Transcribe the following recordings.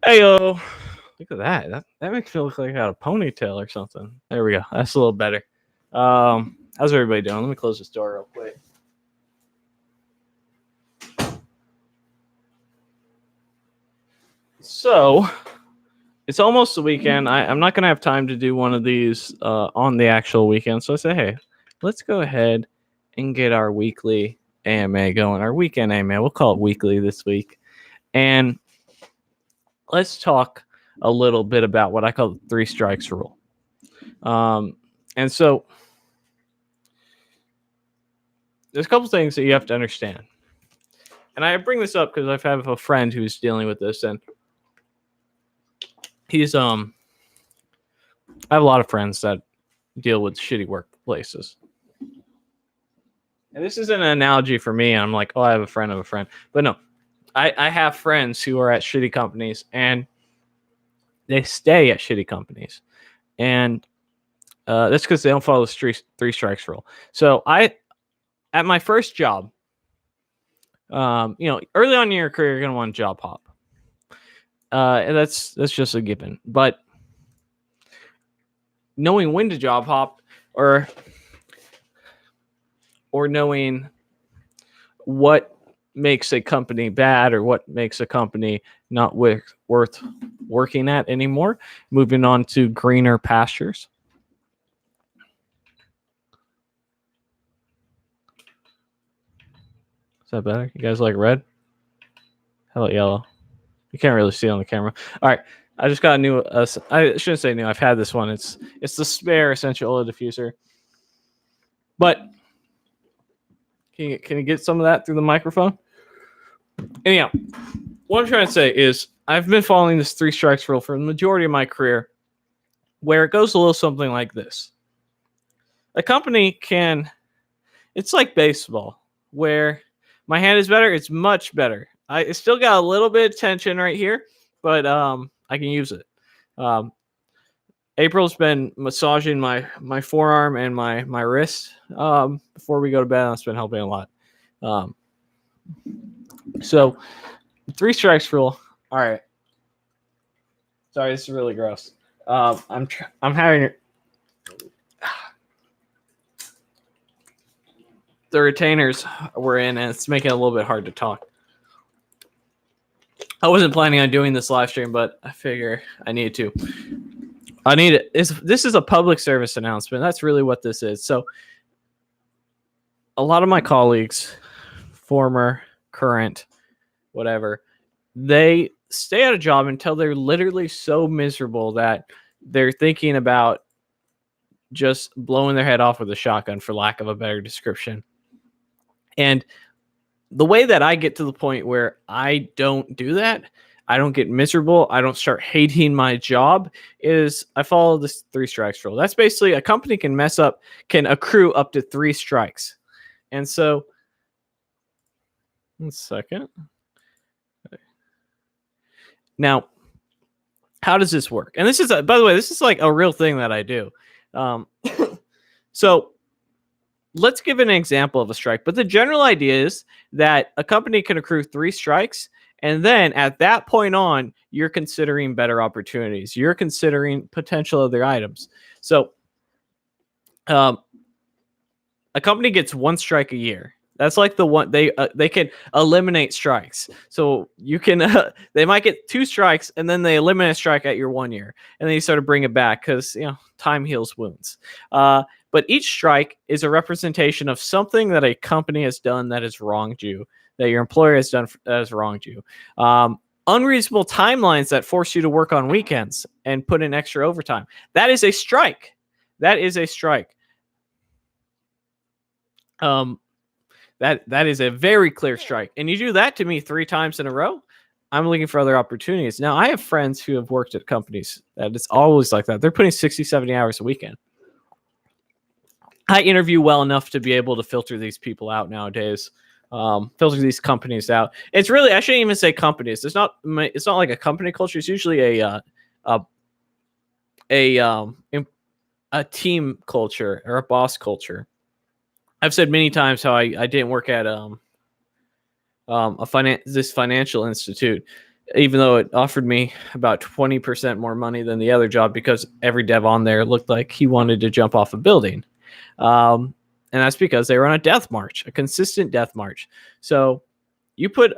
Heyo. Look at that. That makes me look like I got a ponytail or something. There we go. That's a little better. How's everybody doing? Let me close this door real quick. So, it's almost the weekend. I'm not going to have time to do one of these on the actual weekend. So I say, hey, let's go ahead and get our weekly AMA going. Our weekend AMA. We'll call it weekly this week. And let's talk a little bit about what I call the 3 strikes rule. And so there's a couple things that you have to understand. And I bring this up because I have a friend who's dealing with this, and he's I have a lot of friends that deal with shitty workplaces. And this isn't an analogy for me. I'm like, oh, I have a friend of a friend. But no, I have friends who are at shitty companies, and they stay at shitty companies. And that's because they don't follow the 3 strikes rule. So at my first job, early on in your career, you're going to want to job hop. And that's just a given. But knowing when to job hop or knowing what makes a company bad or what makes a company not worth working at anymore, moving on to greener pastures. Is that better? You guys like red? How about yellow? You can't really see it on the camera. All right. I just got a new, I shouldn't say new. I've had this one. It's the spare essential oil diffuser. But can you get some of that through the microphone? Anyhow, what I'm trying to say is I've been following this 3 strikes rule for the majority of my career, where it goes a little something like this. A company it's like baseball, where my hand is better. It's much better. I still got a little bit of tension right here, but I can use it. April's been massaging my forearm and my wrist before we go to bed. That's been helping a lot. So 3 strikes rule. All right. Sorry, this is really gross. I'm having the retainers were in, and it's making it a little bit hard to talk. I wasn't planning on doing this live stream, but I figure I need to. This is a public service announcement. That's really what this is. So a lot of my colleagues, former, current, whatever, they stay at a job until they're literally so miserable that they're thinking about just blowing their head off with a shotgun, for lack of a better description. And the way that I get to the point where I don't do that, I don't get miserable, I don't start hating my job, is I follow this 3 strikes rule. That's basically a company can accrue up to 3 strikes. And so, 1 second. Now, how does this work? And this is, by the way, this is like a real thing that I do. So let's give an example of a strike. But the general idea is that a company can accrue 3 strikes. And then at that point on, you're considering better opportunities. You're considering potential other items. So a company gets 1 strike a year. That's like the one they can eliminate strikes. So you can they might get 2 strikes and then they eliminate a strike at your 1 year, and then you sort of bring it back because time heals wounds. But each strike is a representation of something that a company has done that has wronged you, that your employer has done that has wronged you. Unreasonable timelines that force you to work on weekends and put in extra overtime. That is a strike. That is a strike. That is a very clear strike. And you do that to me 3 times in a row, I'm looking for other opportunities. Now, I have friends who have worked at companies that it's always like that. They're putting 60, 70 hours a weekend. I interview well enough to be able to filter these people out nowadays. Filter these companies out. It's really, I shouldn't even say companies. It's not like a company culture. It's usually a team culture or a boss culture. I've said many times how I didn't work at this financial institute. even though it offered me about 20% more money than the other job because every dev on there looked like he wanted to jump off a building. And that's because they were on a death march, a consistent death march. So you put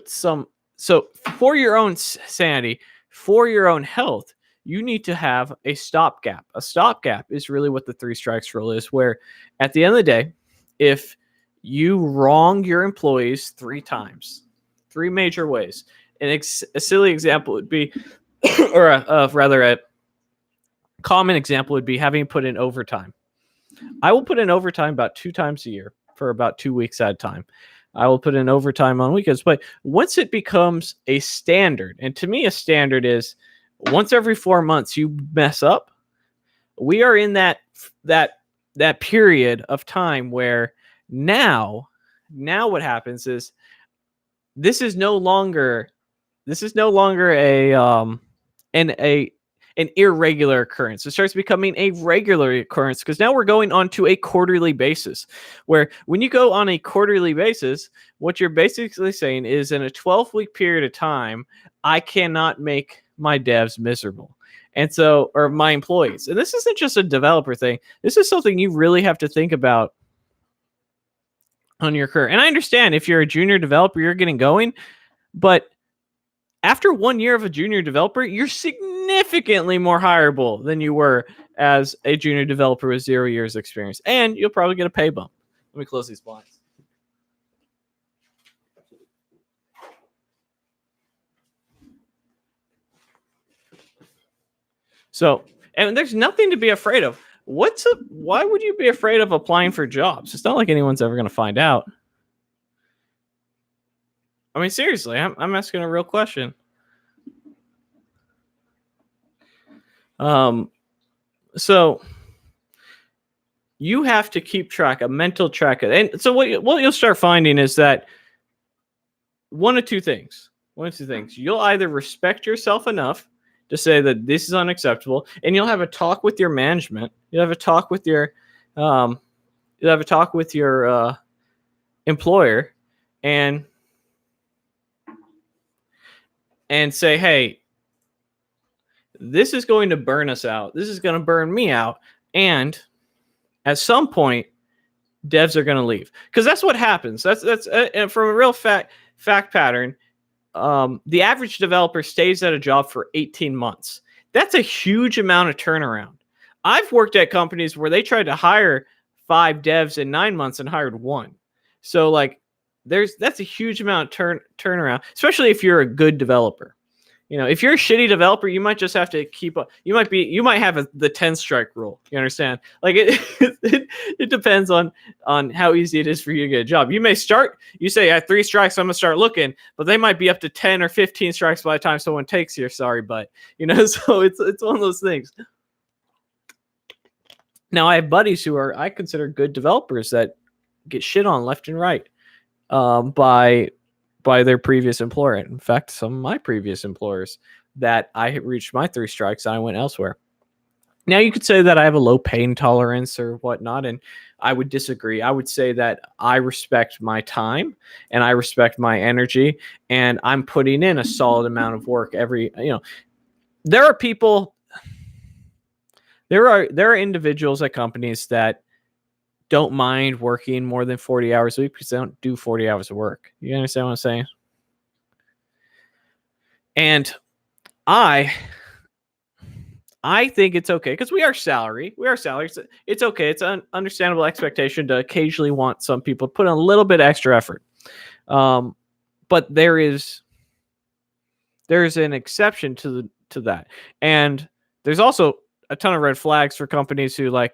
some, so for your own sanity, for your own health, you need to have a stopgap. A stopgap is really what the 3 strikes rule is, where at the end of the day, if you wrong your employees 3 times, 3 major ways, a silly example would be, or rather a common example would be having put in overtime. I will put in overtime about 2 times a year for about 2 weeks at a time. I will put in overtime on weekends. But once it becomes a standard, and to me a standard is once every 4 months you mess up, we are in that period of time where now what happens is this is no longer an irregular occurrence. It starts becoming a regular occurrence because now we're going on to a quarterly basis, where when you go on a quarterly basis, what you're basically saying is in a 12-week period of time, I cannot make my devs miserable. And so, or my employees. And this isn't just a developer thing. This is something you really have to think about on your career. And I understand if you're a junior developer, you're getting going, but after 1 year of a junior developer, you're significantly more hireable than you were as a junior developer with 0 years experience. And you'll probably get a pay bump. Let me close these blinds. So, and there's nothing to be afraid of. Why would you be afraid of applying for jobs? It's not like anyone's ever going to find out. I mean, seriously, I'm asking a real question. So you have to keep track, a mental track. And so what you'll start finding is that one of two things. You'll either respect yourself enough to say that this is unacceptable, and you'll have a talk with your management. You'll have a talk with your employer, and say, hey, this is going to burn us out. This is going to burn me out. And at some point, devs are going to leave. Because that's what happens. That's from a real fact pattern. The average developer stays at a job for 18 months. That's a huge amount of turnaround. I've worked at companies where they tried to hire 5 devs in 9 months and hired 1. So like that's a huge amount of turnaround, especially if you're a good developer. You know, if you're a shitty developer, you might just have to keep up. You might have the 10 strike rule. You understand? Like it depends on how easy it is for you to get a job. You say I have 3 strikes, I'm gonna start looking, but they might be up to 10 or 15 strikes by the time someone takes your sorry butt. You know, so it's one of those things. Now I have buddies who I consider good developers that get shit on left and right by their previous employer. In fact, some of my previous employers that I had reached my 3 strikes and I went elsewhere. Now you could say that I have a low pain tolerance or whatnot, and I would disagree. I would say that I respect my time and I respect my energy, and I'm putting in a solid amount of work there are people, there are individuals at companies that don't mind working more than 40 hours a week because they don't do 40 hours of work. You understand what I'm saying? And I think it's okay because we are salary. It's okay. It's an understandable expectation to occasionally want some people to put in a little bit extra effort. But there is an exception to that. And there's also a ton of red flags for companies who I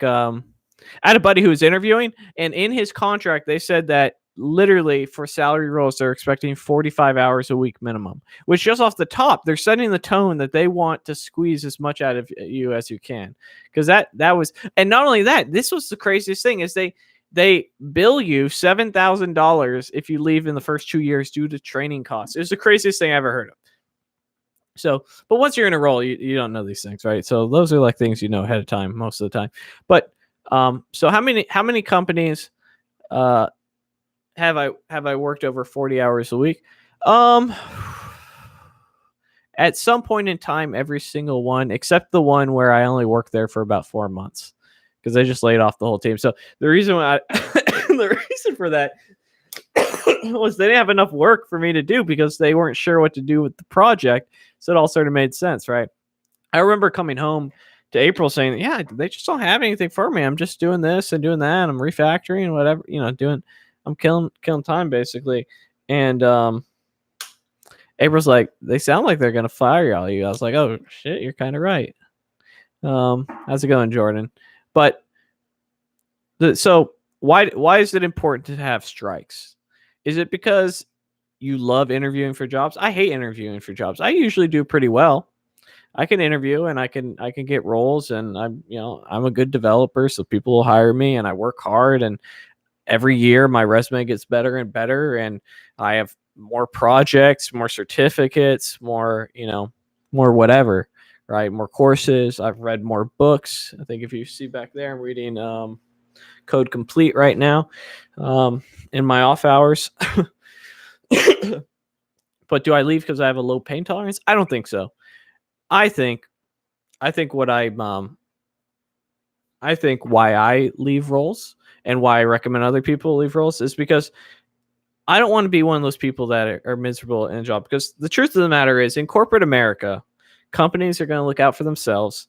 had a buddy who was interviewing, and in his contract, they said that literally for salary roles, they're expecting 45 hours a week minimum, which just off the top, they're setting the tone that they want to squeeze as much out of you as you can. Because that was, and not only that, this was the craziest thing is they bill you $7,000 if you leave in the first 2 years due to training costs. It was the craziest thing I ever heard of. So, but once you're in a role, you don't know these things, right? So those are like things you know ahead of time most of the time. But so how many companies have I worked over 40 hours a week? at some point in time, every single one, except the one where I only worked there for about 4 months because they just laid off the whole team. So the reason why the reason for that was they didn't have enough work for me to do because they weren't sure what to do with the project. So it all sort of made sense, right? I remember coming home to April saying, yeah, they just don't have anything for me. I'm just doing this and doing that. I'm refactoring, whatever, I'm killing time basically. And April's like, they sound like they're gonna fire all you. I was like, oh shit, you're kind of right. How's it going, Jordan? But so why is it important to have strikes? Is it because you love interviewing for jobs? I hate interviewing for jobs. I usually do pretty well. I can interview and I can get roles, and I'm a good developer, so people will hire me, and I work hard, and every year my resume gets better and better, and I have more projects, more certificates, more whatever, right? More courses. I've read more books. I think if you see back there, I'm reading Code Complete right now in my off hours. But do I leave because I have a low pain tolerance? I don't think so. I think why I leave roles and why I recommend other people leave roles is because I don't want to be one of those people that are miserable in a job. Because the truth of the matter is, in corporate America, companies are going to look out for themselves,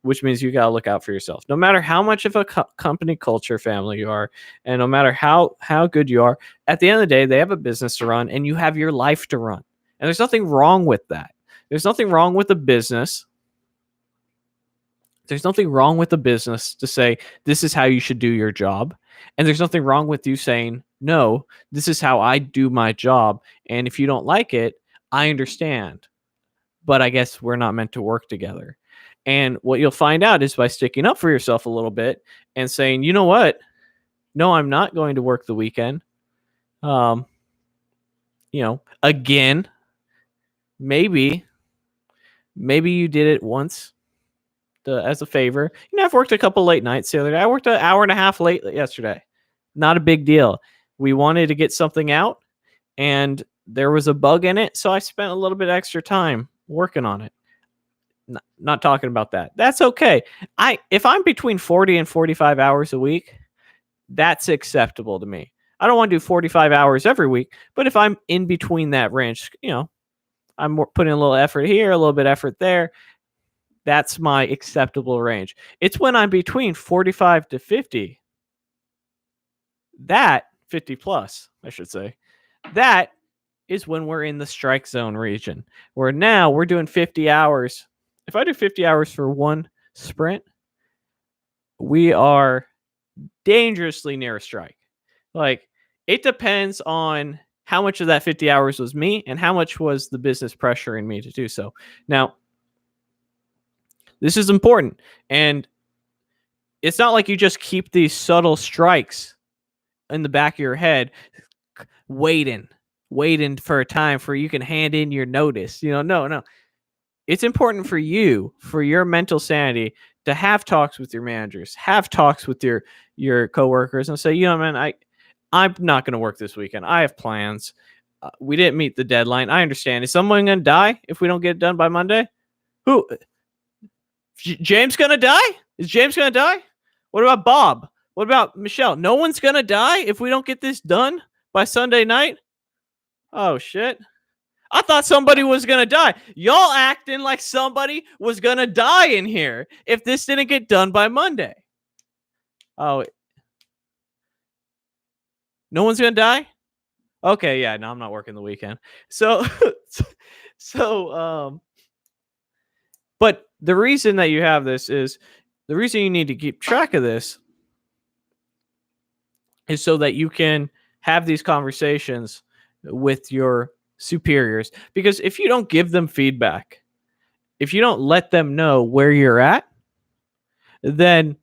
which means you got to look out for yourself. No matter how much of a company culture family you are, and no matter how good you are, at the end of the day, they have a business to run, and you have your life to run. And there's nothing wrong with that. There's nothing wrong with the business. There's nothing wrong with the business to say, this is how you should do your job. And there's nothing wrong with you saying, no, this is how I do my job. And if you don't like it, I understand. But I guess we're not meant to work together. And what you'll find out is by sticking up for yourself a little bit and saying, you know what? No, I'm not going to work the weekend. Again, maybe you did it once as a favor. I've worked a couple late nights the other day. I worked an hour and a half late yesterday. Not a big deal. We wanted to get something out, and there was a bug in it, so I spent a little bit extra time working on it. Not talking about that. That's okay. If I'm between 40 and 45 hours a week, that's acceptable to me. I don't want to do 45 hours every week, but if I'm in between that range, I'm putting a little effort here, a little bit effort there. That's my acceptable range. It's when I'm between 45 to 50. That 50 plus, I should say. That is when we're in the strike zone region, where now we're doing 50 hours. If I do 50 hours for one sprint, we are dangerously near a strike. Like, it depends on how much of that 50 hours was me and how much was the business pressuring me to do so. Now, this is important. And it's not like you just keep these subtle strikes in the back of your head, waiting for a time for you can hand in your notice. No. It's important for you, for your mental sanity, to have talks with your managers, have talks with your coworkers, and say, man, I'm not going to work this weekend. I have plans. We didn't meet the deadline. I understand. Is someone going to die if we don't get it done by Monday? Who? James going to die? Is James going to die? What about Bob? What about Michelle? No one's going to die if we don't get this done by Sunday night? Oh, shit. I thought somebody was going to die. Y'all acting like somebody was going to die in here if this didn't get done by Monday. Oh, no one's going to die? Okay, yeah, no, I'm not working the weekend. But the reason that you have this is, the reason you need to keep track of this is so that you can have these conversations with your superiors. Because if you don't give them feedback, if you don't let them know where you're at, then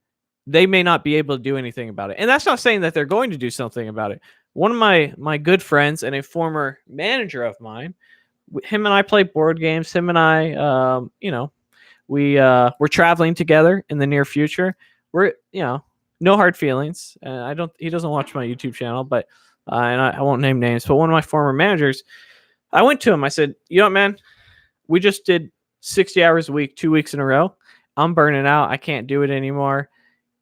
they may not be able to do anything about it. And that's not saying that they're going to do something about it. One of my good friends and a former manager of mine, him and I play board games. Him and I, we're traveling together in the near future. We're, no hard feelings. He doesn't watch my YouTube channel, but, and I won't name names, but one of my former managers, I went to him. I said, man, we just did 60 hours a week, 2 weeks in a row. I'm burning out. I can't do it anymore.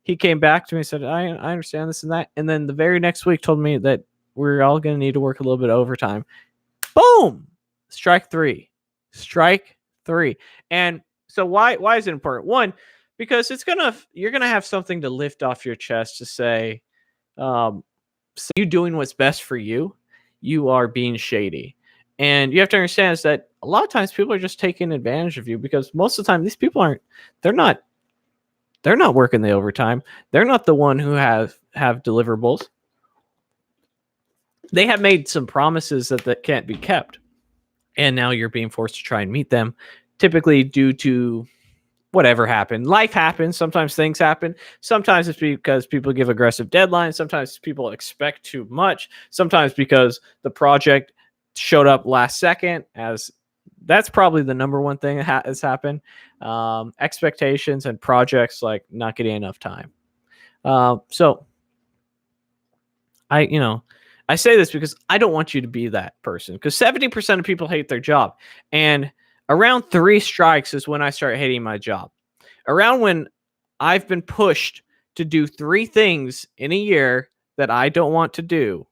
He came back to me and said, I understand this and that. And then the very next week told me that we're all going to need to work a little bit of overtime. Boom! Strike three. And so why is it important? One, because you're gonna have something to lift off your chest to say, so you doing what's best for you, you are being shady. And you have to understand is that a lot of times people are just taking advantage of you, because most of the time these people they're not working the overtime. They're not the one who have deliverables. They have made some promises that can't be kept. And now you're being forced to try and meet them, typically due to whatever happened. Life happens. Sometimes things happen. Sometimes it's because people give aggressive deadlines. Sometimes people expect too much. Sometimes because the project showed up last second, as that's probably the number one thing that has happened. Expectations and projects like not getting enough time. So I say this because I don't want you to be that person, because 70% of people hate their job. And around 3 strikes is when I start hating my job. Around when I've been pushed to do 3 things in a year that I don't want to do,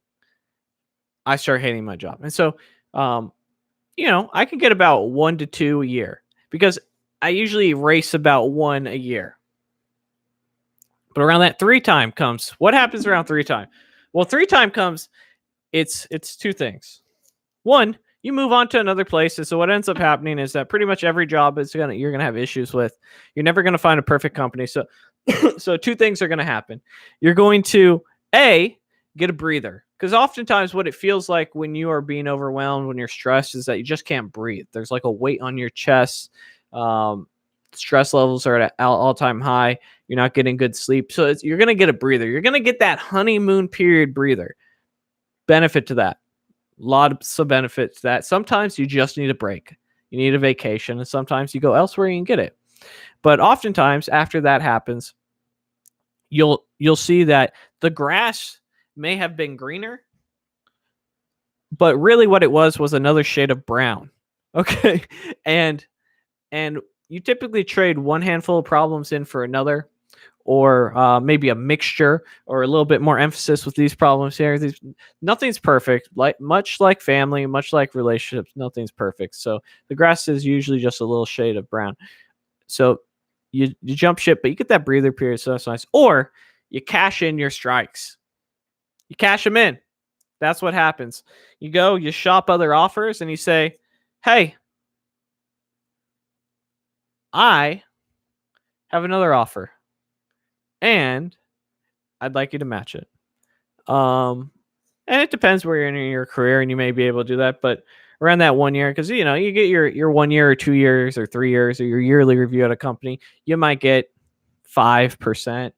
I start hating my job. And so, I can get about 1 to 2 a year, because I usually race about 1 a year. But around that 3 time comes, what happens around 3 time? Well, 3 time comes, it's 2 things. One, you move on to another place. And so what ends up happening is that pretty much every job you're gonna have issues with. You're never gonna find a perfect company. So so 2 things are gonna happen. You're going to get a breather, because oftentimes what it feels like when you are being overwhelmed, when you're stressed, is that you just can't breathe. There's like a weight on your chest. Stress levels are at an all-time high. You're not getting good sleep. So you're going to get a breather. You're going to get that honeymoon period breather. Benefit to that. Lots of benefits to that. Sometimes you just need a break. You need a vacation. And sometimes you go elsewhere and you can get it. But oftentimes after that happens, you'll see that the grass may have been greener, but really what it was another shade of brown. Okay. And you typically trade one handful of problems in for another, or maybe a mixture, or a little bit more emphasis with these problems here. Nothing's perfect. Much like family, much like relationships, nothing's perfect. So the grass is usually just a little shade of brown. So you jump ship, but you get that breather period. So that's nice. Or you cash in your strikes. You cash them in. That's what happens. You go, you shop other offers, and you say, hey, I have another offer, and I'd like you to match it. And it depends where you're in your career, and you may be able to do that, but around that 1 year, because you get your 1 year or 2 years or 3 years or your yearly review at a company, you might get 5%,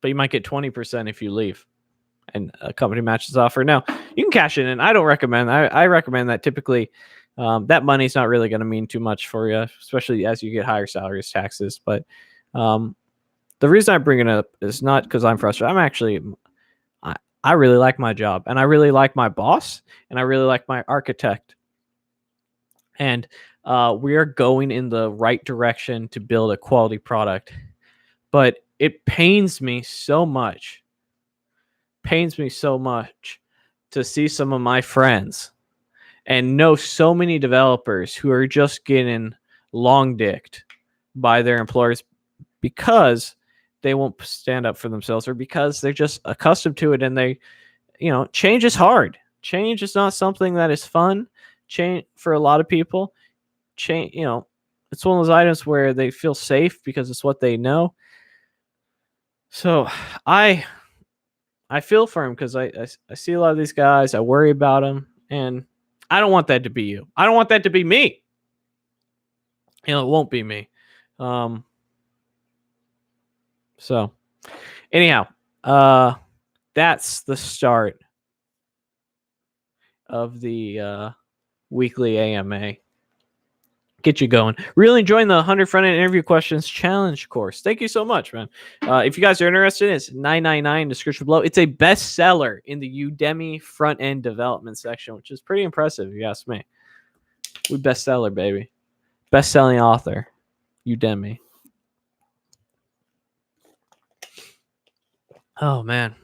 but you might get 20% if you leave and a company matches offer. Now, you can cash in, and I don't recommend. I recommend that typically that money's not really going to mean too much for you, especially as you get higher salaries, taxes. But the reason I bring it up is not because I'm frustrated. I really like my job, and I really like my boss, and I really like my architect. And we are going in the right direction to build a quality product. But it pains me so much to see some of my friends and know so many developers who are just getting long dicked by their employers because they won't stand up for themselves, or because they're just accustomed to it. And they, change is hard. Change is not something that is fun. Change for a lot of people, it's one of those items where they feel safe because it's what they know. So I feel for him, because I see a lot of these guys. I worry about them, and I don't want that to be you. I don't want that to be me. It won't be me. So anyhow, that's the start of the weekly AMA. Get you going. Really enjoying the 100 front-end interview questions challenge course. Thank you so much, man. If you guys are interested, it's $9.99 description below. It's a bestseller in the Udemy front-end development section, which is pretty impressive if you ask me. We bestseller, baby. Best-selling author. Udemy. Oh, man.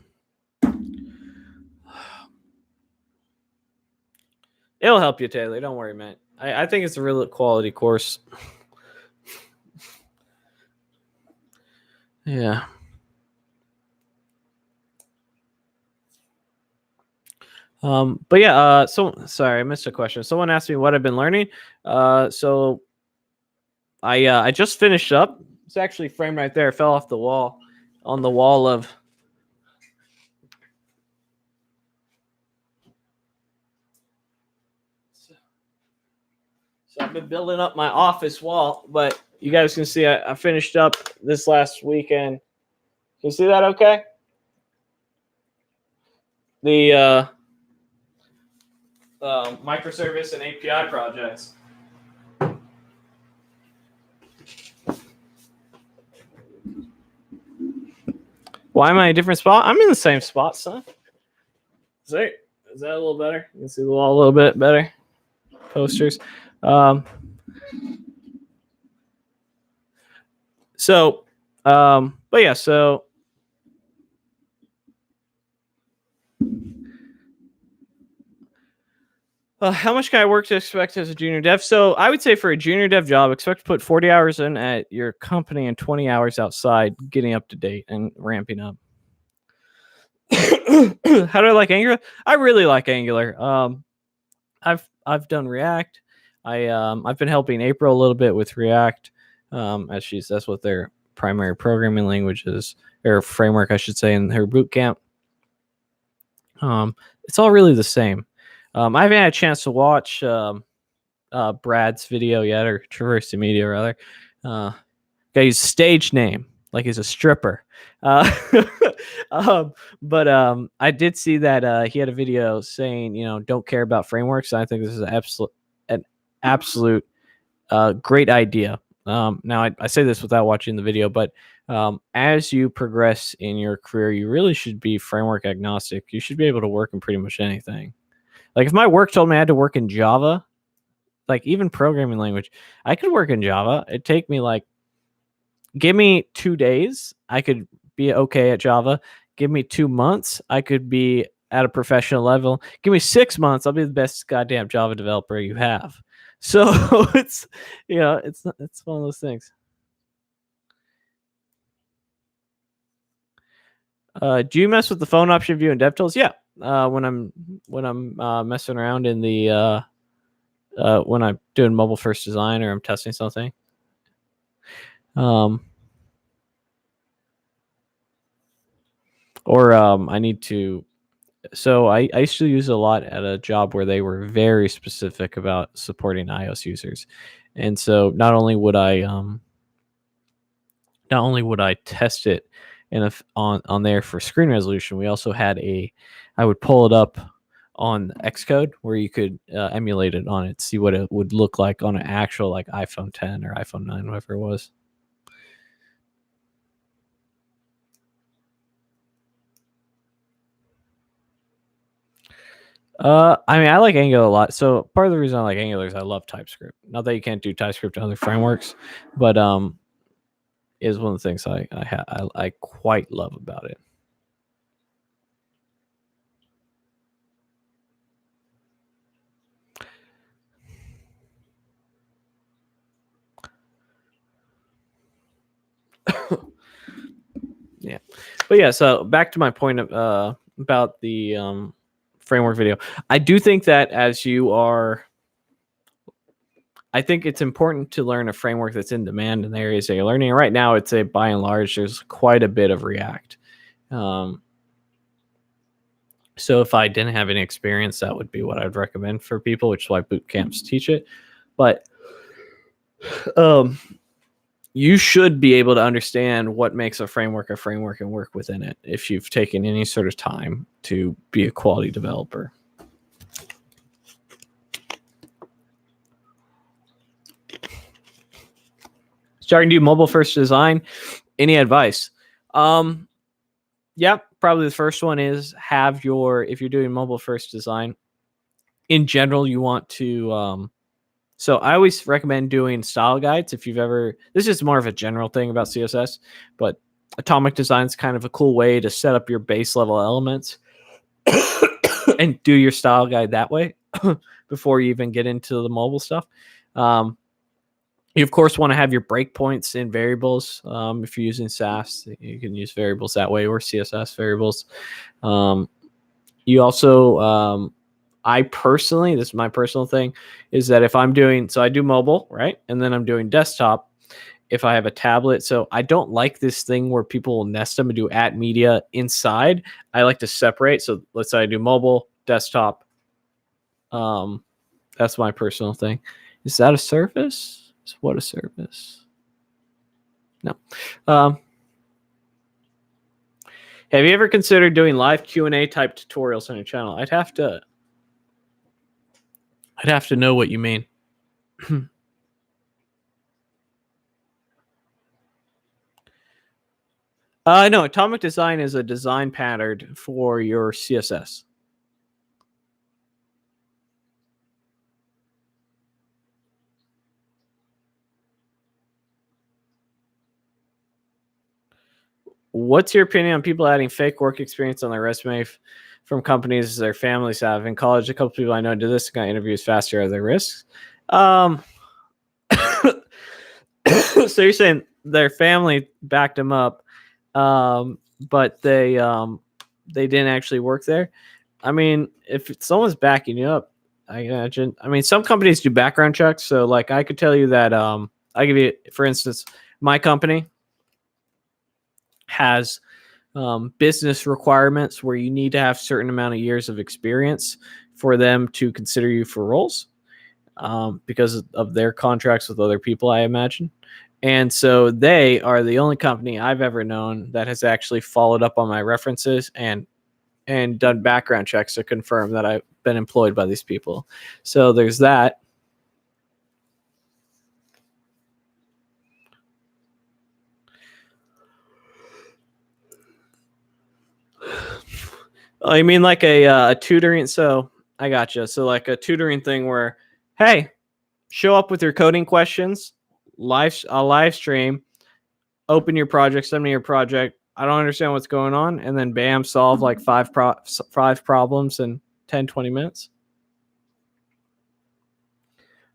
It'll help you, Taylor. Don't worry, man. I think it's a real quality course. Yeah. But yeah, so sorry, I missed a question. Someone asked me what I've been learning. So I just finished up. It's actually framed right there. It fell off the wall on the wall of. So I've been building up my office wall, but you guys can see I finished up this last weekend. Can you see that okay? The microservice and API projects. Why am I in a different spot? I'm in the same spot, son. Is that a little better? You can see the wall a little bit better. Posters. But yeah, so how much can I work to expect as a junior dev? So I would say for a junior dev job, expect to put 40 hours in at your company and 20 hours outside, getting up to date and ramping up. How do I like Angular? I really like Angular. I've done React. I've been helping April a little bit with React, that's what their primary programming language is, or framework, I should say, in her boot camp. It's all really the same. I haven't had a chance to watch Brad's video yet, or Traverse Media rather. Guy's stage name, like he's a stripper. But I did see that he had a video saying, don't care about frameworks. I think this is an absolute great idea. Now I say this without watching the video, but as you progress in your career, you really should be framework agnostic. You should be able to work in pretty much anything. Like if my work told me I had to work in Java, like even programming language, I could work in Java. It'd take me give me 2 days, I could be okay at Java. Give me 2 months, I could be at a professional level. Give me 6 months, I'll be the best goddamn Java developer you have. So it's one of those things. Do you mess with the phone option view in DevTools? Yeah. When I'm messing around in the when I'm doing mobile first design or I'm testing something. I need to. So I used to use it a lot at a job where they were very specific about supporting iOS users, and so not only would I test it on there for screen resolution, we also had I would pull it up on Xcode where you could emulate it on it, see what it would look like on an actual like iPhone 10 or iPhone 9, whatever it was. I like Angular a lot. So part of the reason I like Angular is I love TypeScript. Not that you can't do TypeScript in other frameworks, but is one of the things I quite love about it. Yeah, but yeah. So back to my point of, about the framework video. I do think that I think it's important to learn a framework that's in demand in the areas that you're learning. Right now, it's by and large, there's quite a bit of React. So if I didn't have any experience, that would be what I'd recommend for people, which is why boot camps teach it. But you should be able to understand what makes a framework and work within it if you've taken any sort of time to be a quality developer. Starting to do mobile first design. Any advice? Yeah, probably the first one is if you're doing mobile first design, in general, you want to So I always recommend doing style guides if you've ever. This is more of a general thing about CSS, but atomic design is kind of a cool way to set up your base level elements and do your style guide that way before you even get into the mobile stuff. You of course want to have your breakpoints in variables. If you're using Sass, you can use variables that way, or CSS variables. You also, I personally, this is my personal thing, is that if I'm doing, so I do mobile, right? And then I'm doing desktop if I have a tablet. So I don't like this thing where people will nest them and do @media inside. I like to separate. So let's say I do mobile, desktop. That's my personal thing. Is that a service? Is what a service? No. Have you ever considered doing live Q&A type tutorials on your channel? I'd have to know what you mean. No, atomic design is a design pattern for your CSS. What's your opinion on people adding fake work experience on their resume from companies their families have? In college, a couple people I know did this, got interviews faster. Are there risks? So you're saying their family backed them up, but they didn't actually work there? I mean, if someone's backing you up, I imagine. I mean, some companies do background checks. So, like, I could tell you that I give you, for instance, my company has business requirements where you need to have certain amount of years of experience for them to consider you for roles, because of their contracts with other people, I imagine. And so they are the only company I've ever known that has actually followed up on my references and done background checks to confirm that I've been employed by these people. So there's that. Oh, you mean like a tutoring? So I gotcha. So like a tutoring thing where, hey, show up with your coding questions, a live stream, open your project, send me your project. I don't understand what's going on, and then bam, solve like five problems in 10, 20 minutes.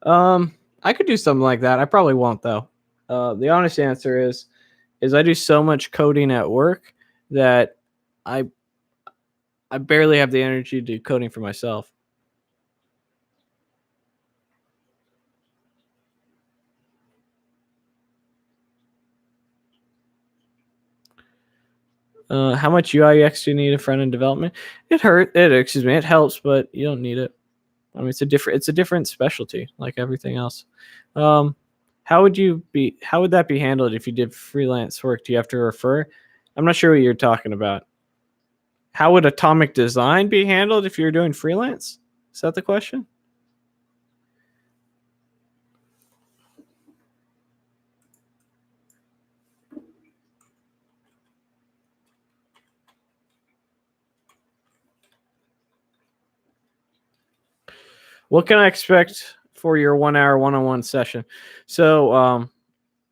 I could do something like that. I probably won't though. The honest answer is I do so much coding at work that I barely have the energy to do coding for myself. How much UI UX do you need in front end development? It helps, but you don't need it. I mean, it's a different specialty, like everything else. How would that be handled if you did freelance work? Do you have to refer? I'm not sure what you're talking about. How would atomic design be handled if you're doing freelance? Is that the question? What can I expect for your 1 hour one-on-one session? So,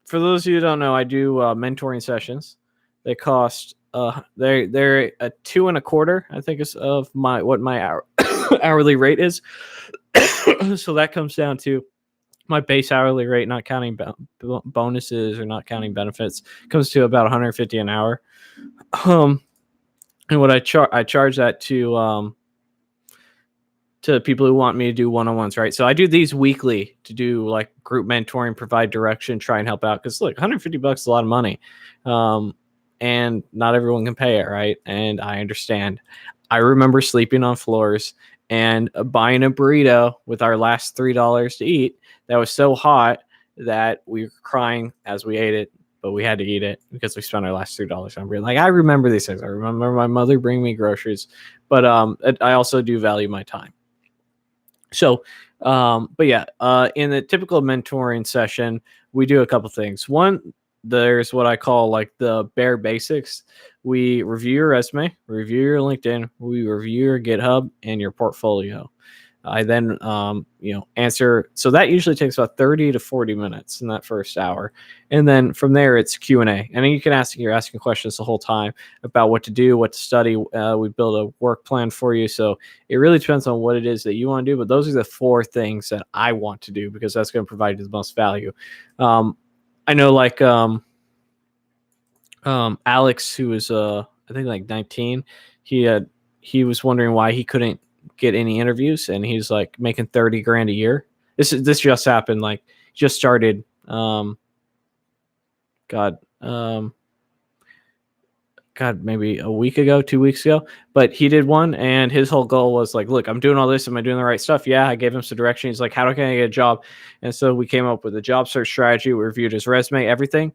for those of you who don't know, I do mentoring sessions. They cost they're a 2.25, I think, is of what my hourly rate is. So that comes down to my base hourly rate, not counting bonuses or not counting benefits, comes to about 150 an hour. And what I charge that to people who want me to do one-on-ones, right? So I do these weekly to do like group mentoring, provide direction, try and help out. Because look, $150 is a lot of money, and not everyone can pay it, right? And I understand. I remember sleeping on floors and buying a burrito with our last $3 to eat that was so hot that we were crying as we ate it, but we had to eat it because we spent our last $3 on burrito. Like, I remember these things. I remember my mother bringing me groceries, but I also do value my time. So, but yeah, in the typical mentoring session, we do a couple things. One, there's what I call like the bare basics. We review your resume, review your LinkedIn, we review your GitHub and your portfolio. I then, answer. So that usually takes about 30 to 40 minutes in that first hour. And then from there, it's Q&A. And then you're asking questions the whole time about what to do, what to study. We build a work plan for you. So it really depends on what it is that you want to do. But those are the 4 things that I want to do because that's going to provide you the most value. I know Alex, who was, I think like 19, he was wondering why he couldn't get any interviews, and he's like making 30 grand a year. This just happened, like just started. God, maybe a week ago, 2 weeks ago. But he did one, and his whole goal was like, look, I'm doing all this. Am I doing the right stuff? Yeah, I gave him some direction. He's like, how can I get a job? And so we came up with a job search strategy. We reviewed his resume, everything.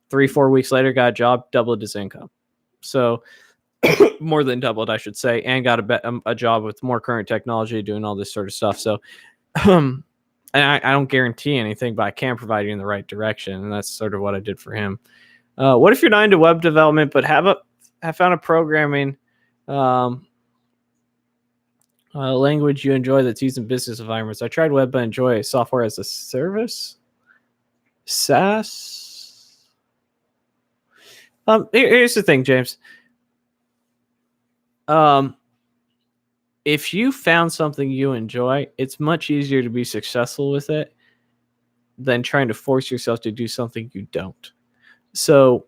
3-4 weeks later, got a job, doubled his income. So more than doubled, I should say, and got a job with more current technology, doing all this sort of stuff. So, and I don't guarantee anything, but I can provide you in the right direction, and that's sort of what I did for him. What if you're not into web development, but have found a programming language you enjoy that's used in business environments? I tried web, but enjoy software as a service, SaaS. Here's the thing, James. If you found something you enjoy, it's much easier to be successful with it than trying to force yourself to do something you don't. So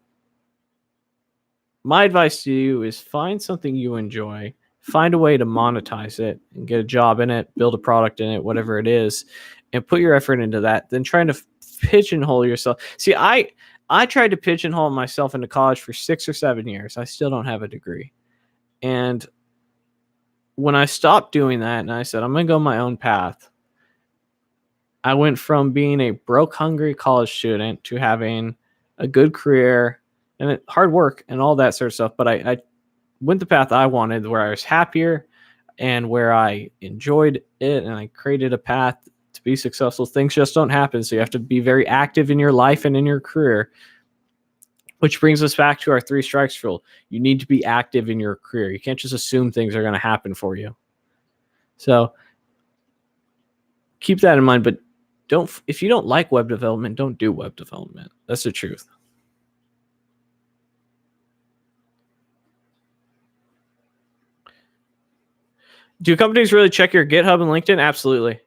my advice to you is find something you enjoy, find a way to monetize it and get a job in it, build a product in it, whatever it is, and put your effort into that. Then trying to pigeonhole yourself. See, I tried to pigeonhole myself into college for 6 or 7 years. I still don't have a degree. And when I stopped doing that and I said, I'm going to go my own path, I went from being a broke, hungry college student to having a good career and hard work and all that sort of stuff. But I went the path I wanted, where I was happier and where I enjoyed it, and I created a path to be successful. Things just don't happen. So you have to be very active in your life and in your career. Which brings us back to our 3 strikes rule. You need to be active in your career. You can't just assume things are going to happen for you. So keep that in mind. But if you don't like web development, don't do web development. That's the truth. Do companies really check your GitHub and LinkedIn? Absolutely.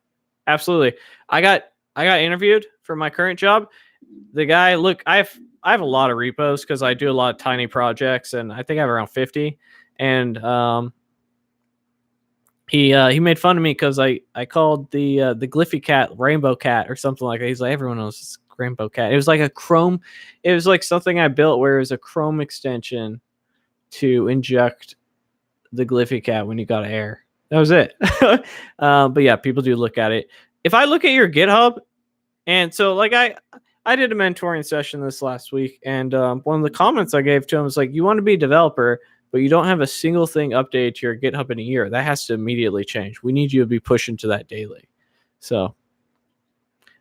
I got interviewed for my current job. The guy, look, I have a lot of repos because I do a lot of tiny projects, and I think I have around 50. And he made fun of me because I called the Gliffy cat Rainbow Cat or something like that. He's like, everyone knows it's Rainbow Cat. It was like it was like something I built where it was a Chrome extension to inject the Gliffy cat when you got air. That was it. But yeah, people do look at it. If I look at your GitHub, and so like I did a mentoring session this last week, and one of the comments I gave to him was like, you want to be a developer, but you don't have a single thing updated to your GitHub in a year. That has to immediately change. We need you to be pushing to that daily. So,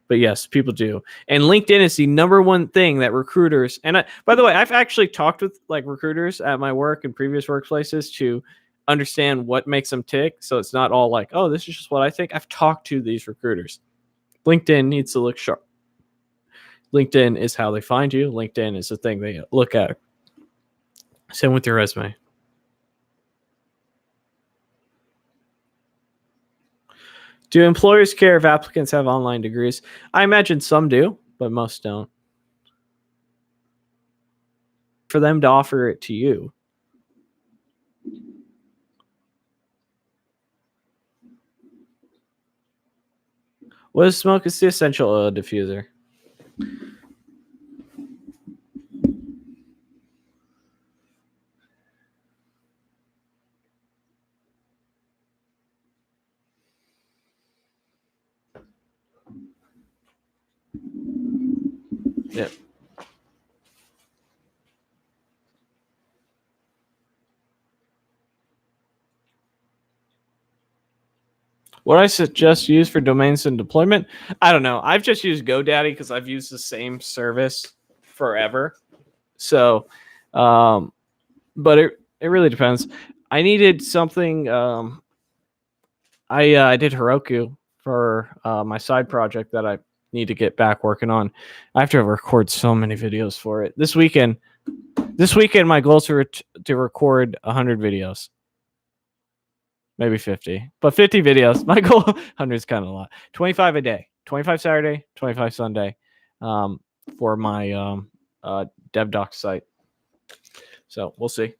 but yes, people do. And LinkedIn is the number one thing that recruiters, and by the way, I've actually talked with like recruiters at my work and previous workplaces to understand what makes them tick. So it's not all like, oh, this is just what I think. I've talked to these recruiters. LinkedIn needs to look sharp. LinkedIn is how they find you. LinkedIn is the thing they look at. Same with your resume. Do employers care if applicants have online degrees? I imagine some do, but most don't. For them to offer it to you. What is smoke? It's the essential oil diffuser. Yep. What I suggest use for domains and deployment? I don't know. I've just used GoDaddy because I've used the same service forever. So, but it really depends. I needed something I did Heroku for my side project that I need to get back working on. I have to record so many videos for it. This weekend, my goal is to record 100 videos. Maybe 50, but 50 videos. My goal, 100 is kind of a lot. 25 a day, 25 Saturday, 25 Sunday, for my DevDoc site. So we'll see.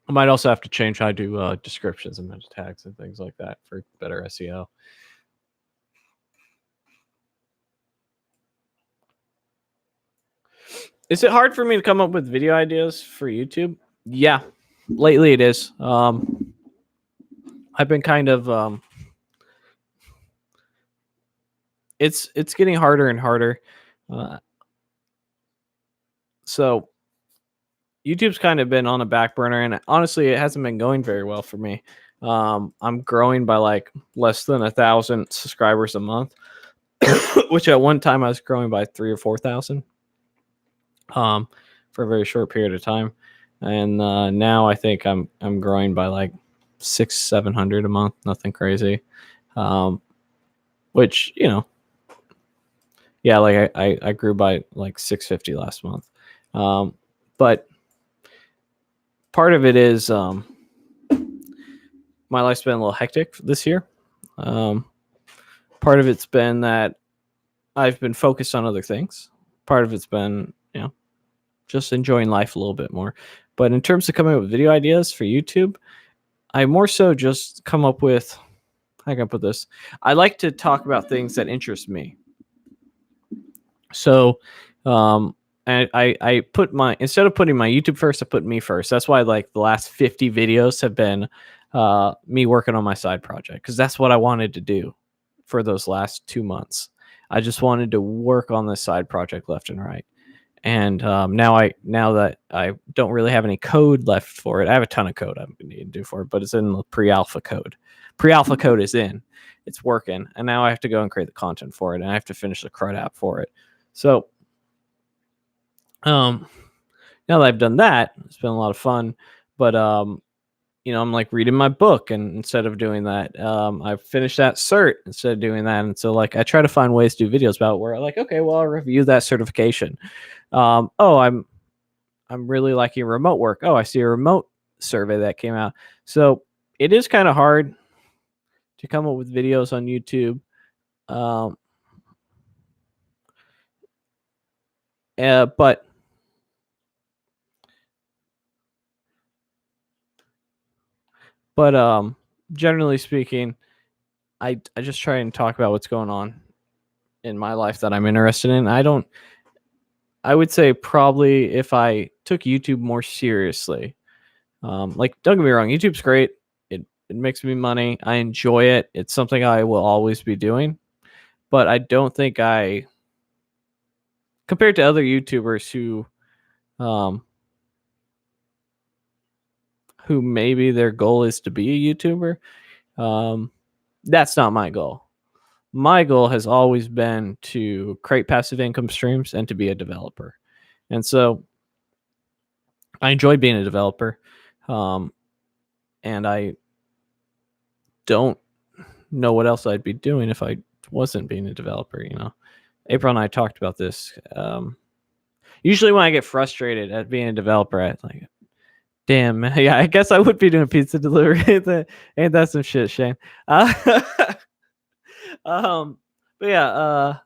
I might also have to change how I do descriptions and meta tags and things like that for better SEO. Is it hard for me to come up with video ideas for YouTube? Yeah, lately it is. I've been kind of it's getting harder and harder. So YouTube's kind of been on a back burner, and honestly, it hasn't been going very well for me. I'm growing by like less than 1,000 subscribers a month, which at one time I was growing by 3,000 or 4,000 for a very short period of time. And now I think I'm growing by like 600-700 a month, nothing crazy. Which, you know, yeah, like I grew by like 650 last month. But part of it is my life's been a little hectic this year. Part of it's been that I've been focused on other things. Part of it's been, you know, just enjoying life a little bit more. But in terms of coming up with video ideas for YouTube, I more so just come up with, how can I put this? I like to talk about things that interest me. So, and I put instead of putting my YouTube first, I put me first. That's why like the last 50 videos have been me working on my side project, because that's what I wanted to do for those last 2 months. I just wanted to work on this side project left and right. And now that I don't really have any code left for it, I have a ton of code I'm going to need to do for it, but it's in the pre-alpha code. Pre-alpha code is in, it's working, and now I have to go and create the content for it, and I have to finish the CRUD app for it. So, now that I've done that, it's been a lot of fun. But you know, I'm like reading my book, and instead of doing that, I finished that cert instead of doing that. And so like I try to find ways to do videos about where like, okay, well, I'll review that certification. Oh, I'm really liking remote work. Oh, I see a remote survey that came out. So it is kind of hard to come up with videos on YouTube. But generally speaking, I just try and talk about what's going on in my life that I'm interested in. I would say probably if I took YouTube more seriously, like don't get me wrong, YouTube's great. It makes me money. I enjoy it. It's something I will always be doing. But I don't think compared to other YouTubers who maybe their goal is to be a YouTuber, that's not my goal. My goal has always been to create passive income streams and to be a developer. And so I enjoy being a developer. And I don't know what else I'd be doing if I wasn't being a developer, you know. April and I talked about this. Usually when I get frustrated at being a developer, I like, damn, yeah, I guess I would be doing pizza delivery. Ain't that some shit, Shane? But yeah,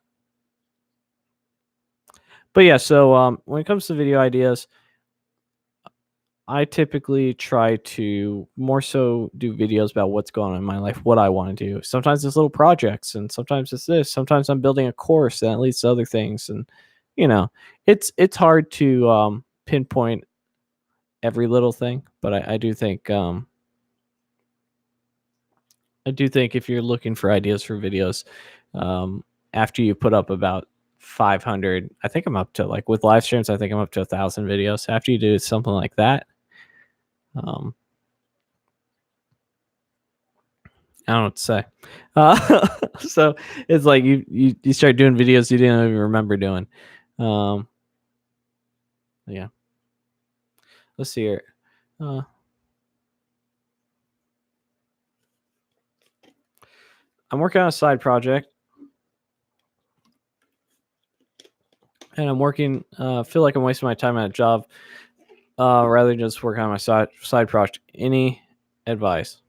so when it comes to video ideas, I typically try to more so do videos about what's going on in my life, what I want to do. Sometimes it's little projects, and sometimes it's this. Sometimes I'm building a course that leads to other things, and you know, it's hard to pinpoint every little thing. But I do think if you're looking for ideas for videos, after you put up about 500, I think I'm up to, like with live streams, I think I'm up to 1,000 videos. After you do something like that, I don't know what to say. So it's like you start doing videos you didn't even remember doing. Yeah. let's see here. I'm working on a side project, and I'm working. Feel like I'm wasting my time at a job rather than just working on my side project. Any advice?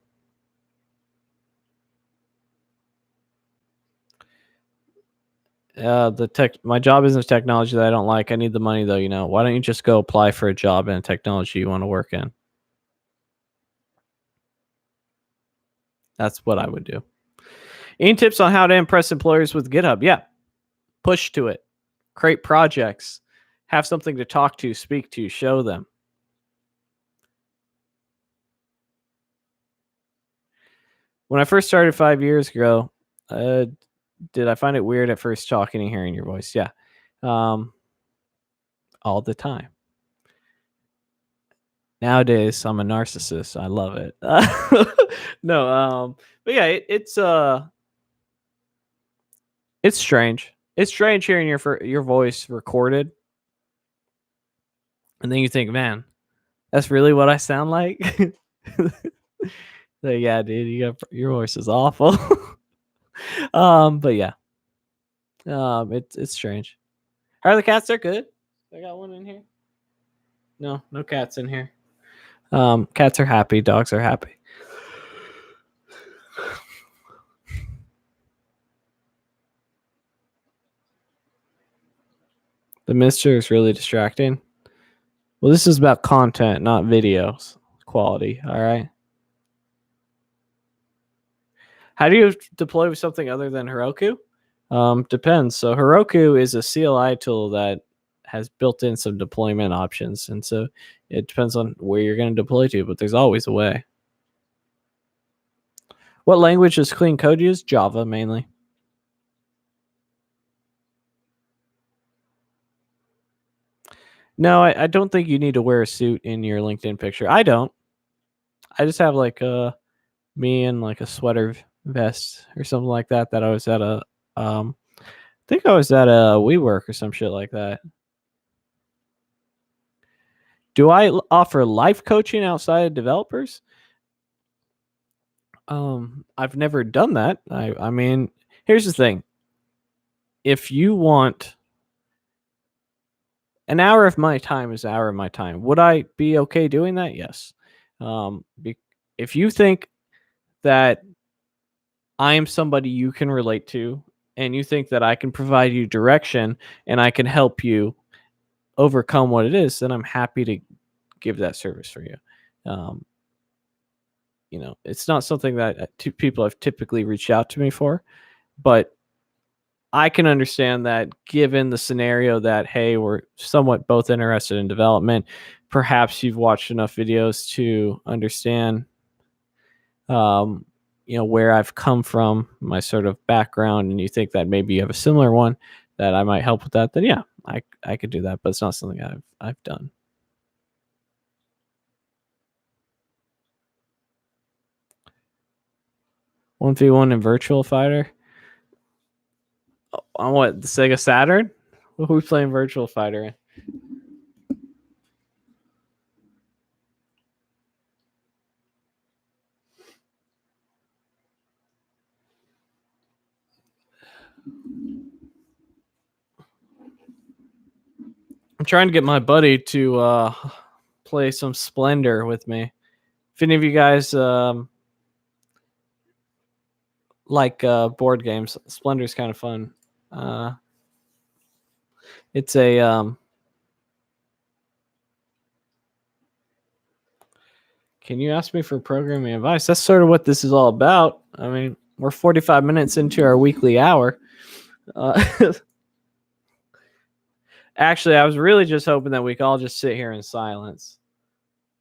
My job isn't technology that I don't like. I need the money though. Why don't you just go apply for a job in a technology you want to work in? That's what I would do. Any tips on how to impress employers with GitHub? Yeah, push to it. Create projects. Have something to talk to, speak to, show them. When I first started 5 years ago, did I find it weird at first talking and hearing your voice? Yeah. All the time. Nowadays, I'm a narcissist. I love it. No, but yeah, it's strange. It's strange hearing your voice recorded, and then you think, man, that's really what I sound like. So yeah, dude, your voice is awful. But yeah, it's strange. How are the cats? They're good. I got one in here. No cats in here. Cats are happy. Dogs are happy. The mister is really distracting. Well, this is about content, not videos quality. All right. How do you deploy with something other than Heroku? Depends. So Heroku is a CLI tool that has built in some deployment options, and so it depends on where you're going to deploy to, but there's always a way. What language does Clean Code use? Java mainly. No, I don't think you need to wear a suit in your LinkedIn picture. I don't. I just have like me in like a sweater vest or something like that. That I was at I think I was at a WeWork or some shit like that. Do I offer life coaching outside of developers? I've never done that. I mean, here's the thing. If you want an hour of my time is an hour of my time. Would I be okay doing that? Yes. If you think that I am somebody you can relate to and you think that I can provide you direction and I can help you overcome what it is, then I'm happy to give that service for you. It's not something that people have typically reached out to me for, but I can understand that given the scenario that, hey, we're somewhat both interested in development, perhaps you've watched enough videos to understand, where I've come from, my sort of background, and you think that maybe you have a similar one that I might help with that, then yeah, I could do that, but it's not something I've done. One v one in Virtual Fighter. On what, the Sega Saturn? What are we playing Virtual Fighter in? I'm trying to get my buddy to play some Splendor with me. If any of you guys like board games, Splendor's kind of fun. It's a can you ask me for programming advice? That's sort of what this is all about. I mean, we're 45 minutes into our weekly hour. Actually, I was really just hoping that we could all just sit here in silence.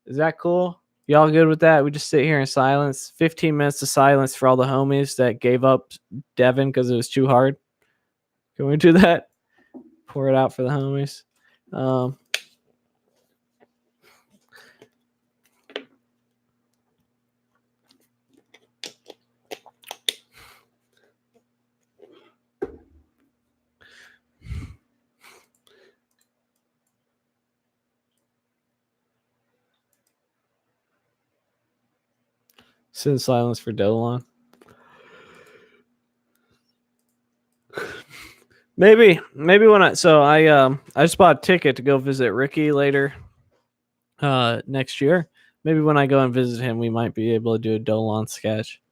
Is that cool? Y'all good with that? We just sit here in silence. 15 minutes of silence for all the homies that gave up Devin because it was too hard. Can we do that? Pour it out for the homies. Sit in silence for Dolan. Maybe when I just bought a ticket to go visit Ricky later next year. Maybe when I go and visit him, we might be able to do a Dolan sketch.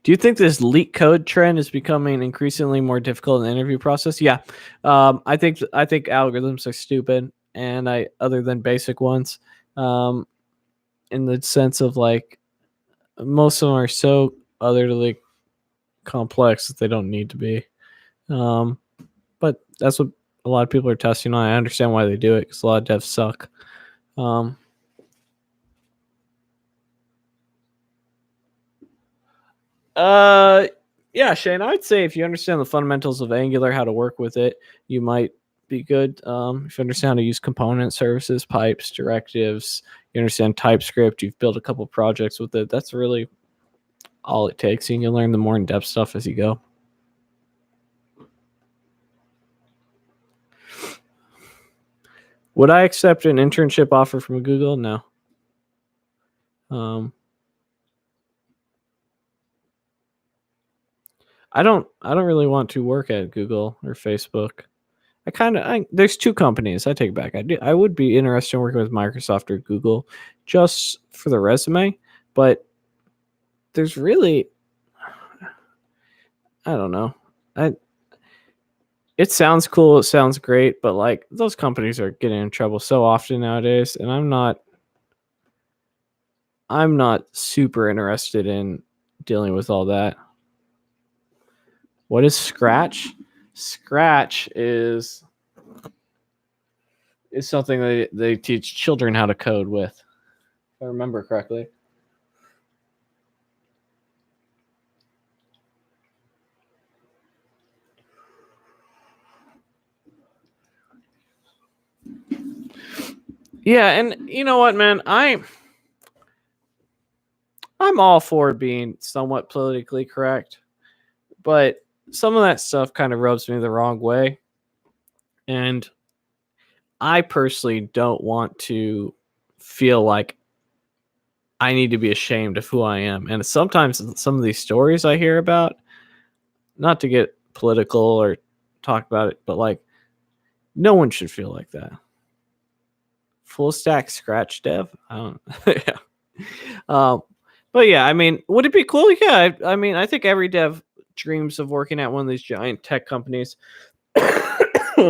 Do you think this leak code trend is becoming increasingly more difficult in the interview process? Yeah, I think algorithms are stupid, and other than basic ones, in the sense of like most of them are so utterly complex that they don't need to be. But that's what a lot of people are testing on. I understand why they do it because a lot of devs suck. Yeah, Shane, I'd say if you understand the fundamentals of Angular, how to work with it, you might be good. If you understand how to use component services, pipes, directives, you understand TypeScript, you've built a couple projects with it, that's really all it takes. You can learn the more in-depth stuff as you go. Would I accept an internship offer from Google? No. I don't really want to work at Google or Facebook. There's two companies. I take it back. I would be interested in working with Microsoft or Google just for the resume, but there's really, I don't know. It sounds cool. It sounds great, but like those companies are getting in trouble so often nowadays, and I'm not super interested in dealing with all that. What is Scratch? Scratch is something they teach children how to code with, if I remember correctly. Yeah, and you know what, man? I'm all for being somewhat politically correct, but some of that stuff kind of rubs me the wrong way. And I personally don't want to feel like I need to be ashamed of who I am. And sometimes some of these stories I hear about, not to get political or talk about it, but like no one should feel like that. Full stack Scratch dev? I don't yeah. But yeah, I mean, would it be cool? Yeah, I mean, I think every dev dreams of working at one of these giant tech companies. But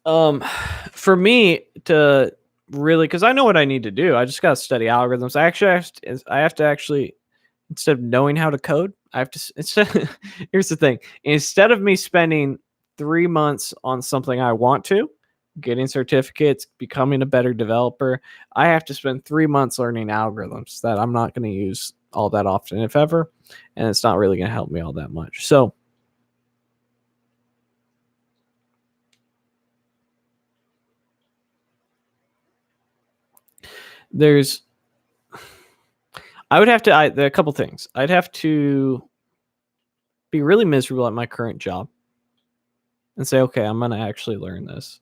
for me to really, because I know what I need to do, I just got to study algorithms. I have to actually, instead of knowing how to code, I have to here's the thing. Instead of me spending 3 months on something I want to, getting certificates, becoming a better developer, I have to spend 3 months learning algorithms that I'm not going to use all that often, if ever, and it's not really going to help me all that much. So there are a couple things. I'd have to be really miserable at my current job and say, okay, I'm going to actually learn this.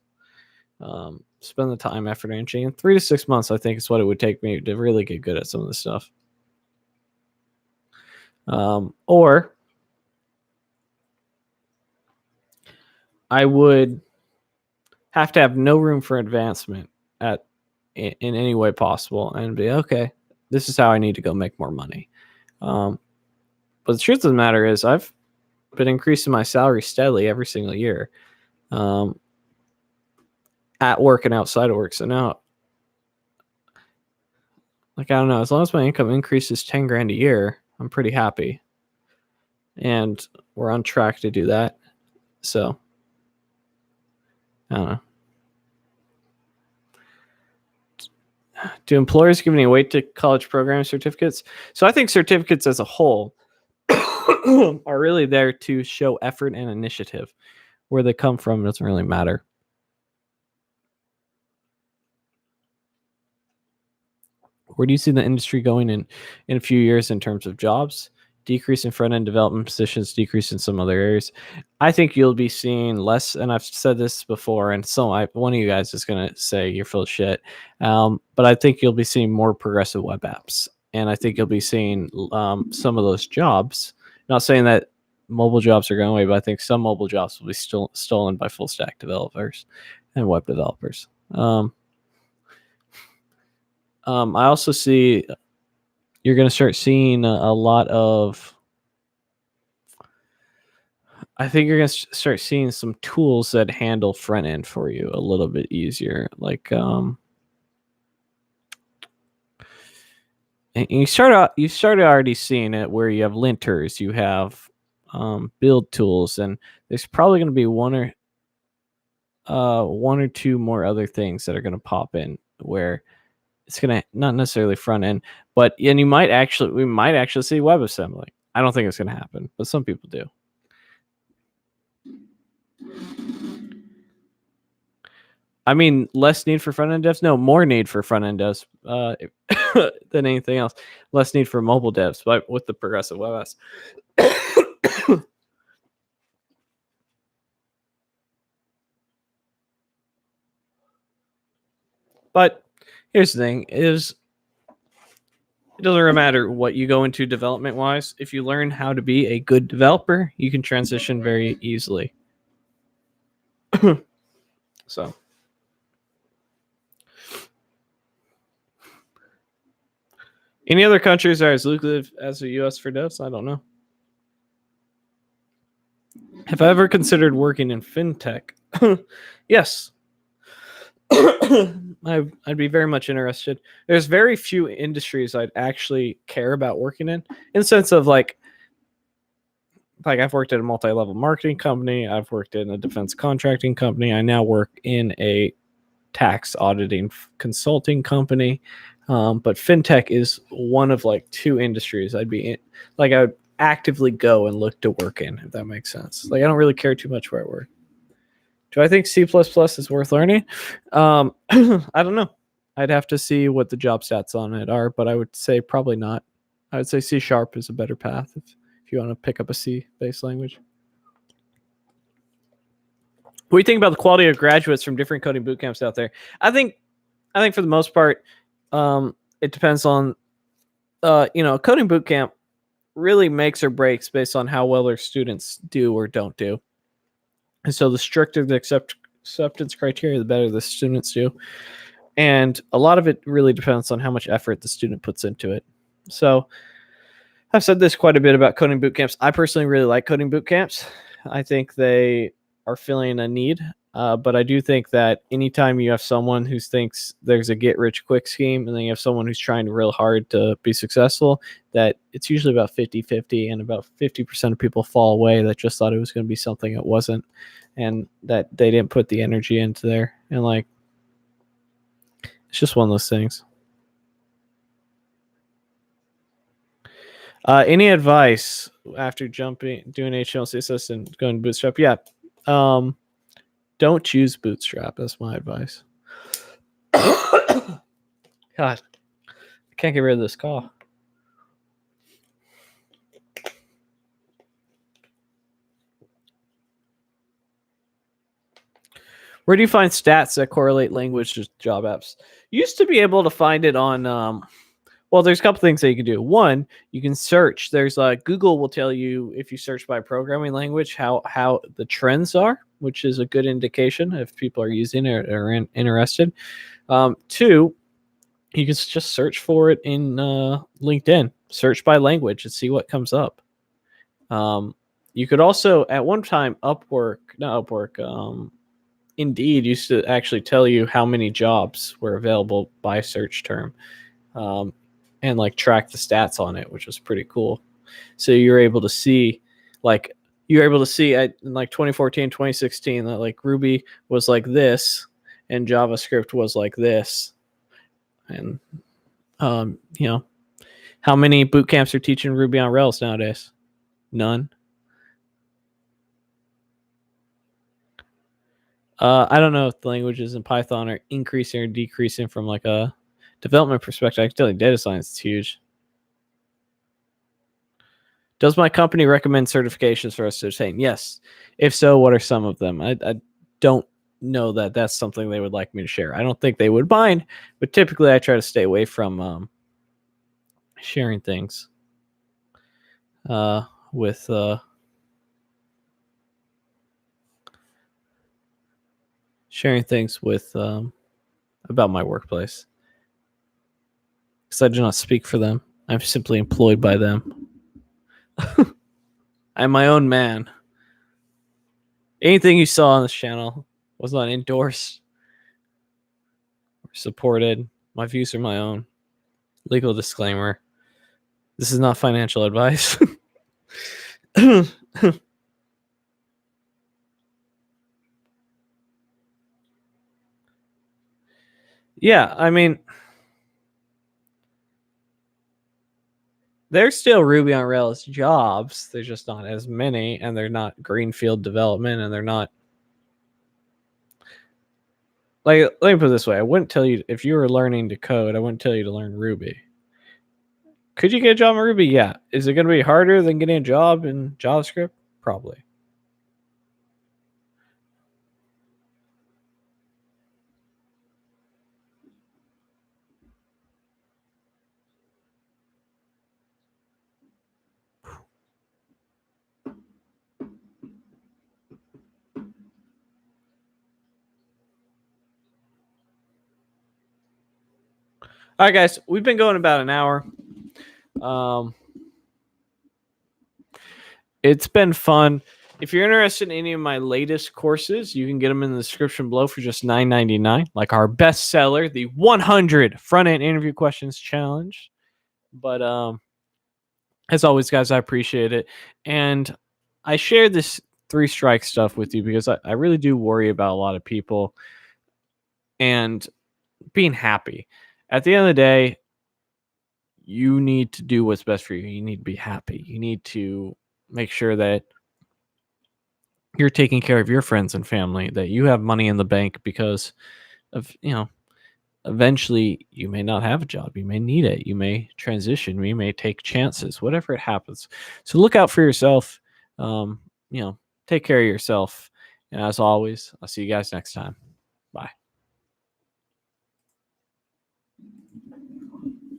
Spend the time, effort, energy. In 3 to 6 months, I think is what it would take me to really get good at some of this stuff. Or I would have to have no room for advancement in any way possible and be, okay, this is how I need to go make more money. But the truth of the matter is I've been increasing my salary steadily every single year, at work and outside of work. So now, like, I don't know, as long as my income increases 10 grand a year, I'm pretty happy. And we're on track to do that. So I don't know. Do employers give any weight to college program certificates? So I think certificates as a whole are really there to show effort and initiative. Where they come from doesn't really matter. Where do you see the industry going in a few years in terms of jobs? decrease in front end development positions, decrease in some other areas. I think you'll be seeing less, and I've said this before, and one of you guys is going to say you're full of shit. But I think you'll be seeing more progressive web apps, and I think you'll be seeing some of those jobs. Not saying that mobile jobs are going away, but I think some mobile jobs will be stolen by full stack developers and web developers. I also see you're going to start seeing a lot of. I think you're going to start seeing some tools that handle front end for you a little bit easier. Like, and you started already seeing it where you have linters, you have build tools, and there's probably going to be one or two more other things that are going to pop in where it's going to not necessarily front end, and we might actually see WebAssembly. I don't think it's going to happen, but some people do. I mean, less need for front end devs? No, more need for front end devs than anything else. Less need for mobile devs, but with the progressive web apps. But here's the thing: it doesn't really matter what you go into development wise. If you learn how to be a good developer, you can transition very easily. So. Any other countries are as lucrative as the US for devs? I don't know. Have I ever considered working in FinTech? Yes. I'd be very much interested. There's very few industries I'd actually care about working in the sense of like I've worked at a multi-level marketing company. I've worked in a defense contracting company. I now work in a tax auditing consulting company. But FinTech is one of like two industries I'd be in. Like I would actively go and look to work in, if that makes sense. Like I don't really care too much where I work. Do I think C++ is worth learning? I don't know. I'd have to see what the job stats on it are, but I would say probably not. I would say C# is a better path if you want to pick up a C-based language. What do you think about the quality of graduates from different coding bootcamps out there? I think for the most part, it depends on, a coding bootcamp really makes or breaks based on how well their students do or don't do. And so the stricter the acceptance criteria, the better the students do. And a lot of it really depends on how much effort the student puts into it. So I've said this quite a bit about coding bootcamps. I personally really like coding bootcamps. I think they are filling a need. But I do think that anytime you have someone who thinks there's a get-rich-quick scheme and then you have someone who's trying real hard to be successful, that it's usually about 50-50, and about 50% of people fall away that just thought it was going to be something it wasn't, and that they didn't put the energy into there. And, like, it's just one of those things. Any advice after doing HTML, CSS, and going to Bootstrap? Yeah. Don't choose Bootstrap. That's my advice. God, I can't get rid of this cough. Where do you find stats that correlate language to job apps? You used to be able to find it on, well, there's a couple things that you can do. One, you can search. There's Google will tell you if you search by programming language how the trends are, which is a good indication if people are using it or interested. Two, you can just search for it in LinkedIn. Search by language and see what comes up. You could also, at one time, Indeed used to actually tell you how many jobs were available by search term. And like track the stats on it, which was pretty cool. So you're able to see in like 2014, 2016, that like Ruby was like this and JavaScript was like this. And, how many boot camps are teaching Ruby on Rails nowadays? None. I don't know if the languages in Python are increasing or decreasing from like a development perspective. I can tell you data science is huge. Does my company recommend certifications for us to obtain? Yes. If so, what are some of them? I don't know that that's something they would like me to share. I don't think they would mind, but typically I try to stay away from sharing things with about my workplace, because I do not speak for them. I'm simply employed by them. I'm my own man. Anything you saw on this channel was not endorsed or supported. My views are my own. Legal disclaimer. This is not financial advice. Yeah, I mean, there's still Ruby on Rails jobs. There's just not as many, and they're not greenfield development, and they're not. Like, let me put it this way. I wouldn't tell you, if you were learning to code, I wouldn't tell you to learn Ruby. Could you get a job in Ruby? Yeah. Is it going to be harder than getting a job in JavaScript? Probably. All right, guys, we've been going about an hour. It's been fun. If you're interested in any of my latest courses, you can get them in the description below for just $9.99, like our bestseller, the 100 front-end interview questions challenge. But as always, guys, I appreciate it. And I share this 3-strike stuff with you because I really do worry about a lot of people and being happy. At the end of the day, you need to do what's best for you. You need to be happy. You need to make sure that you're taking care of your friends and family, that you have money in the bank, because of, eventually you may not have a job. You may need it. You may transition. You may take chances, whatever it happens. So look out for yourself. Take care of yourself. And as always, I'll see you guys next time.